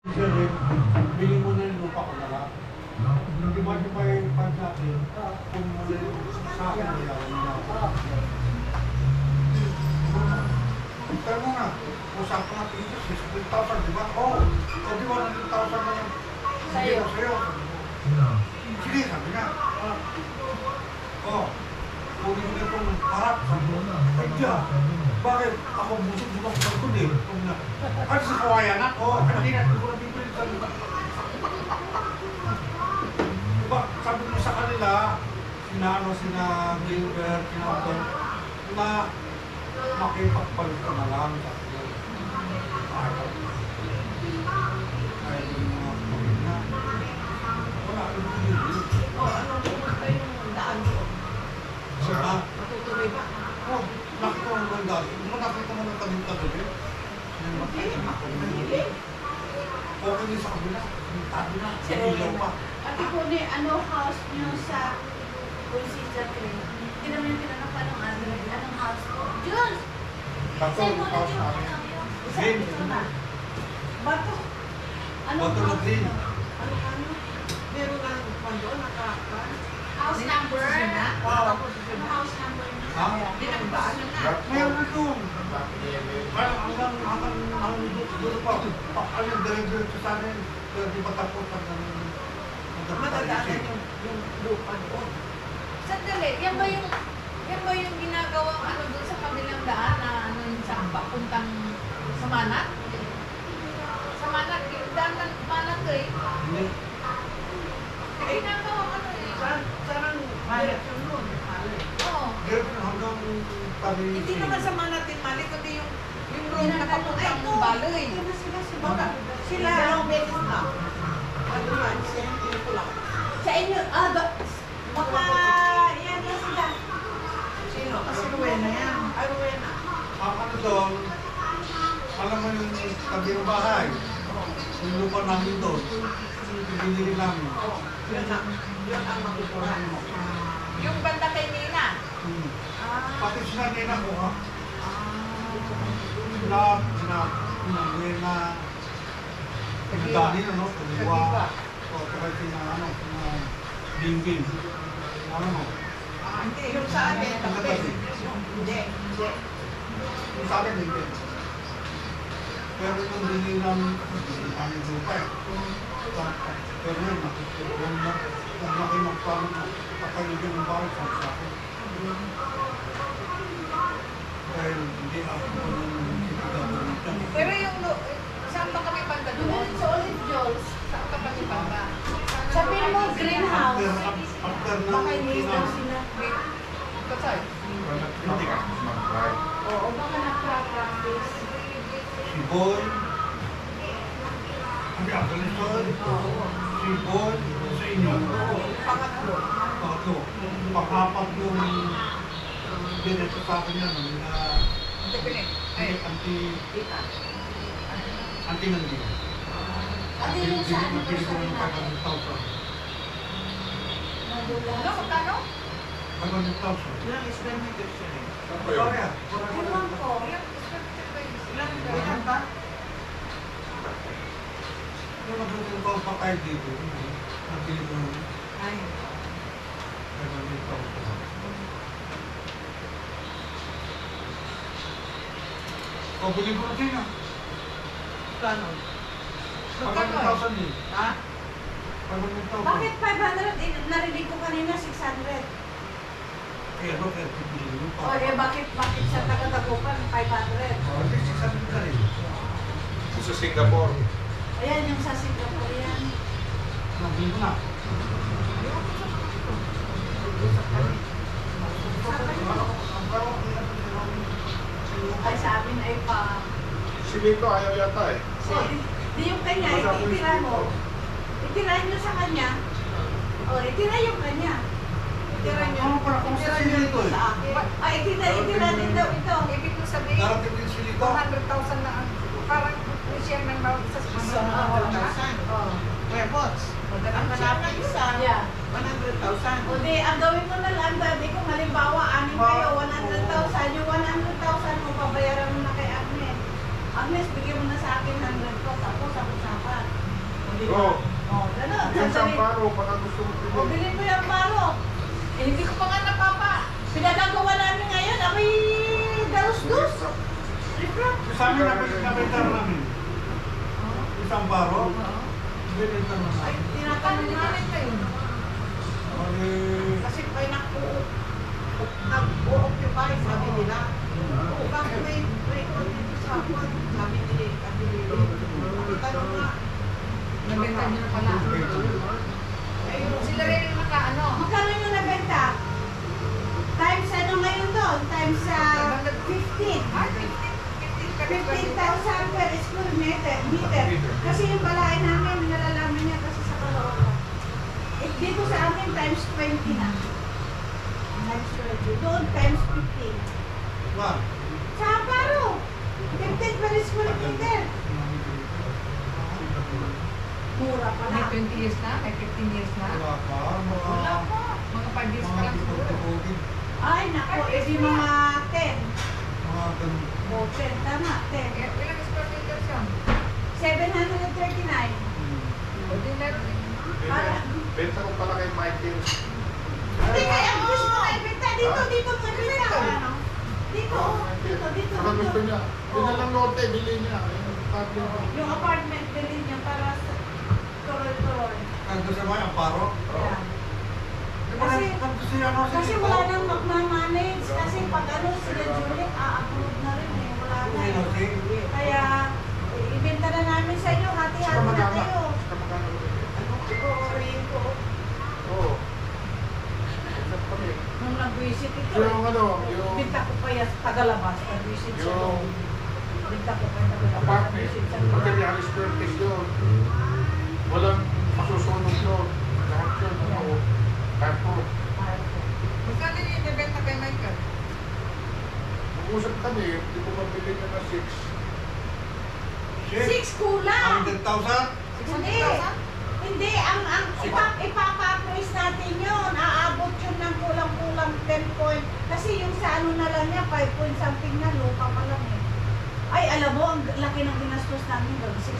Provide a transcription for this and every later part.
Sir, bili mo na yung lupa ko na lang. Di ba yung pag natin, kung mo na yung sa akin nila, pero mo nga, usapan natin ito, 60,000, di ba? Oo. O di ba 100,000 na yung Sa'yo. sa'yo? Sige, sabi nga. Oo. Kunin mo na itong harap, sabi mo na. Ay, diya. Bakit? Ako busog, di ba ko pagod eh. Ano sa kawayan na? Oo, hindi na. Hindi ko na bibili sa diba? Diba, sabi mo sa kanila, sina Gilbert, sina Don, na makipagpalit ka na lang sa kanila. Ayaw ko yung mga kapatid na. Wala, ano ko yun? Anong pumunta yung daan ko? Saka, Matutuloy ba? oh, nakita mo naman dati. Di ba nakita mo ng tabi-tabi? Okay din sa kabila. Tabi na. Ilaw pa. Ate ko ni ano house niyo sa Consider Crane. Hindi naman yung pinanapan ng anong house ko. Diyos! Bato, Sa'yo muna house yung namin. Sa'yo ito na. Bato. Anong Bato na house green. mo? Ano? Meron lang kwando, nakaka. House number? Tapos Ano house number niyo? Ha? dinagdaan na nga. Mayroon doon. Hanggang dulo pa. Ano yung dire-diretso sa amin. Pero di pa tapos hanggang Madadaanan yung lupa doon. Sandali, yan ba yung ginagawang ano doon sa kabilang daan na ano yung saan ba? Puntang sa Manat? Sa Manat, yung daan ng Manat eh. Hindi. Ginagawang ano eh. Sarang direksyon nun. Oo. Diretso hanggang tabi. Hindi naman sa mga natin mali, kundi yung road na papuntang Baloy. Baka sila ang beses na. Ano yan? Siyempre ko lang. Sa inyo, baka yan na sila. Sino? Kasi Rowena yan. Ay, Rowena. Ang ano doon, alam mo yung tabi ng bahay. Yung lupa namin doon. Binili namin. Yun ang maguguran mo. Yung banda kay Nina. Pati sila nila ko ha. Sina Dani, ano, Tuliwa, o saka sina, ano, sina Bingbing. Ano mo? Hindi, yung sa amin, tabi. Hindi. Yung sa akin, hindi. Pero yung binili namin, aming lupa eh. Pero yun, kung nakimagpano na, kakaligan ng bahay sa akin. Dahil hindi ako po nang sinigawan. Pero yung, saan ba kami banda doon? Sa Olive Jones. Saan ka kami banda? Sabihin mo, greenhouse. After na, Baka iniistaw sila. Kasay? Hindi ka mag-try. Oo, baka nagpa-practice. si Boy, ang Afghanistan, si Boy, sa inyo. Pangatlo. Pangatlo, pang-apat yung diretso sa akin yan, na anti-nandi. Ano yung sa ano Pili ko ng natin? 500,000. Ano, magkano? 500,000. Ilang Islam meters yun eh. Sorry ah. Ewan ko. Ilan ba? Kung nagtutubaw pa kayo dito, nabili ko ng Ay. 500,000. Pabili ko na din ah. Kano? 500,000 din. Ha? 500,000. Bakit 500? Narinig ko kanina 600. Kaya bakit pipili mo O pa? bakit sa taga-tagupan 500? Hindi, 600 ka rin. Sa Singapore. Ayan yung sa Singapore yan. Nabili ko na. Ay sa amin ay pa. Si Mito ayaw yata eh. Di yung kanya, itira mo. Itira nyo sa kanya. O, itira yung kanya. Itira niyo. Ano para kung sa sinito eh? Sa akin. Ay, itira din daw ito. Ibig ko sabihin, Darating din silito. 100,000 na ang parang share ng bawat isa sa 100,000. Oh. Webbots. Ang malapit isa, Yeah. 100,000. O di, ang gawin mo na lang, sabi ko, halimbawa, anin kayo, 100,000. Yung 100,000 mo, pabayaran mo na kay Agnes. Agnes, bigyan mo na sa akin 100 ko, tapos ang usapan. Oo. Oh, gano'n. Yung Sandali. samparo, pagka gusto mo O, pili. bilhin mo yung baro. Eh, hindi ko pa nga napapa. Pinagagawa namin ngayon, ako'y darus-dus. Refrap. Sa amin, nabenta namin. Isang baro, Oo. binenta na Ay, namin. tinatanong nga. kayo? Kasi may nag-occupy, sabi nila. Oo, bakit may dito sa akin? Sabi nila, tanong nga. Nabenta nyo na pala. Ayun, Sila rin yung nakaano. Magkano yung nabenta? Times ano ngayon doon? Times 15. Ah, 15,000 per square meter. Kasi yung balay namin, nalalaman niya kasi sa Caloocan. Eh, dito sa amin, times 20 na. Times 20. Doon, times 15. Wag. Sa Amparo, 15 per square meter. Mura pa May lang. 20 years na? May 15 years na? Wala pa, Wala mga... pa. Mga 5 years pa lang siguro. Mga Ay, naku, edi mga 10. ganun. O, 10, tama, 10. Ilang square meters yun? 739. O di meron eh. Benta ko pala kay Michael. Hindi kaya ang gusto mo ibenta. Dito mo ibenta. Dito, dito. Saka gusto niya. Yun na lang lote, bili niya. Yung apartment, bilhin niya para sa tuloy-tuloy. Kanto sa mga Amparo. Yan. Kasi, Kasi wala nang magmamanage. Kasi pag ano sila Julie, a-approve na rin eh. Wala na eh. Kaya, ibenta na namin sa inyo. Hati-hati na kayo. sabihin ko, Oo. Nung nag-visit ito, Yung ano, yung binta ko pa yan sa tagalabas. Nag-visit siya yung doon. Binta ko pa yung tagalabas. apartment, Nag-visit siya pagka doon. may alis purchase yun, walang masusunog yun. Lahat yun, ano, airport. Magkano yung ibebenta kay Michael? Mag-usap kami, hindi ko mabili na na 6. 6 kulang! 100,000? 600,000? Hindi, ang ipapa-appraise natin yun. Aabot yun ng kulang-kulang 10 point. Kasi yung sa ano na lang niya, 5 point something na lupa pa lang eh. Ay, alam mo, ang laki ng ginastos namin doon, 6.5.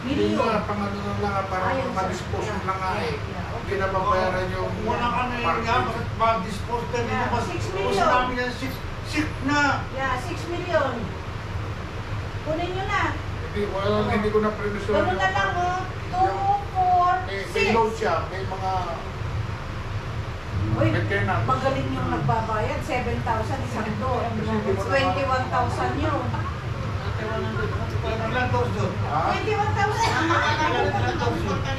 Hindi Million. nga, pang ano na lang, para Ayun, sir. ma-dispose Yeah. lang nga eh. Yeah. Hindi na mabayaran yung Wala ka na yun nga, bakit mag-dispose ka nila? Yeah, Mas 6 gusto million. namin yan, 6 na! Yeah, 6 million. Kunin nyo na. Hindi ko na premisyon. Ganun na lang, oh. 2, 4, May load 6. siya, may mga Uy, maintenance. magaling yung nagbabayad. 7,000 isang doon. 21,000 yun. Ilan daw doon? 21,000 ang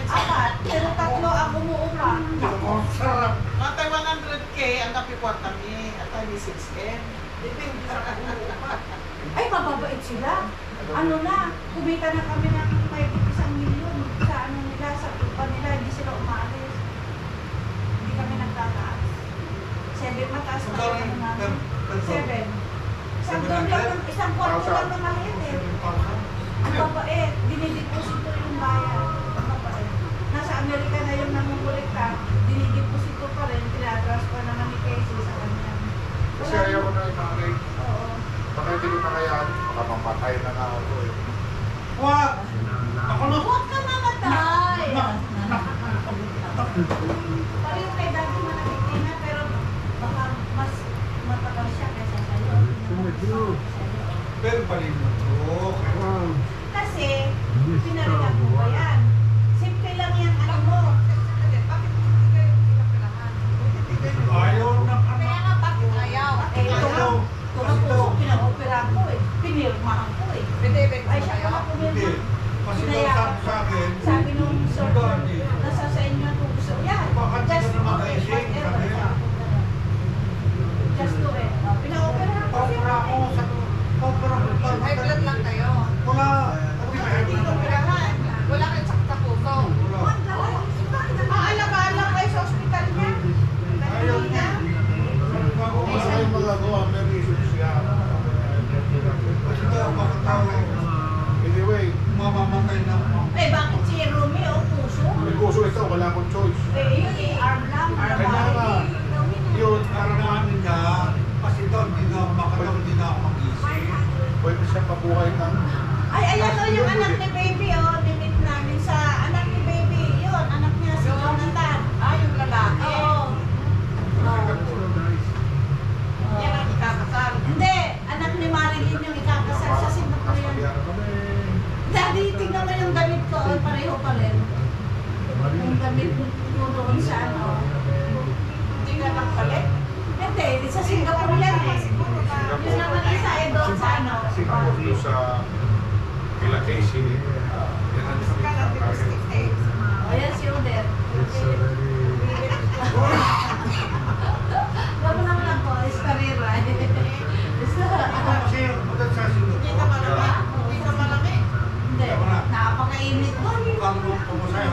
apat. Pero tatlo ang umuupa. Ang sarap! matay 100K, ang kapi kwarta ni, at ay 6M. Depende sa kakuha. Ay, mababait sila. Ano na, kumita na kami ng 1 million sa ano nila, sa tupa nila, hindi sila umaalis. Hindi kami nagtataas. 7 mataas na Magkano ano yung namin. per 7. Isang doon lang, isang kwarto lang na maliit eh. Ang babait, dinideposito yung bayan. Ang babait. Nasa Amerika na yung nangungulikta, dinideposito pa rin, tinatransfer naman ni Casey sa kanya. Kasi ayaw ko na yung nanay. Oo. Baka hindi ko na kaya, baka mamatay na nga ako eh. Wag! Ako na! Huwag ka mamatay! Pareho kay dati manakit na, pero baka mas matagal siya kaysa sa'yo. Pero palin mo to. Kasi, pinarigan mo ba yan? Simple lang yan, alam mo. Bakit hindi kayo pinapirahan? Ayaw na ka Kaya na. nga, bakit ayaw? Eh, tumapuso, pinag-operahan ko eh. Pinirmahan ko eh. Pwede, pwede Ay, siya kayo? pala Hindi. pumirma. Kasi daw sabi sa akin, Sabi nung surgeon, nasa sa inyo ang gusto. Yan, Bakit just ka naman do it, naisip? whatever. Sabi. Just do it. Pina-operahan ko siya. Pagpura ako sa... Pagpura ko. High blood lang kayo. Wala. Hindi ka Hindi ko pirahan. Wala kayong sakit sa puso. Wala. Aalam-aalam kayo sa ospital niya. Ayaw niya. Kung wala kayong magagawa, may reason siya. Kasi daw bakit tao Anyway, mamamatay na ako. Eh, bakit si Romeo puso? may puso ito, wala akong choice. Eh, yun eh, arm lang. Kanya nga. Yun, Karanahan niya, kasi daw hindi na ako makataw, hindi na ako mag-isip. pwede siya mabuhay ng... Ay, ayan o yung anak ni baby, oh. Limit namin pareho pa rin. Kung gamit mo doon sa ano. Hindi ka nagpalit. Hindi, sa Singapore yan eh. Siguro na. Yun naman isa eh doon sa ano. Singapore doon sa Kila Casey. Yan ang Ka na domestic days. O yan si Oder. Wala naman ako, is karera. Kasi maganda sa silo. Hindi ka malamig. Hindi ka malamig. Hindi, napakainit doon. Kung ano mo sa'yo,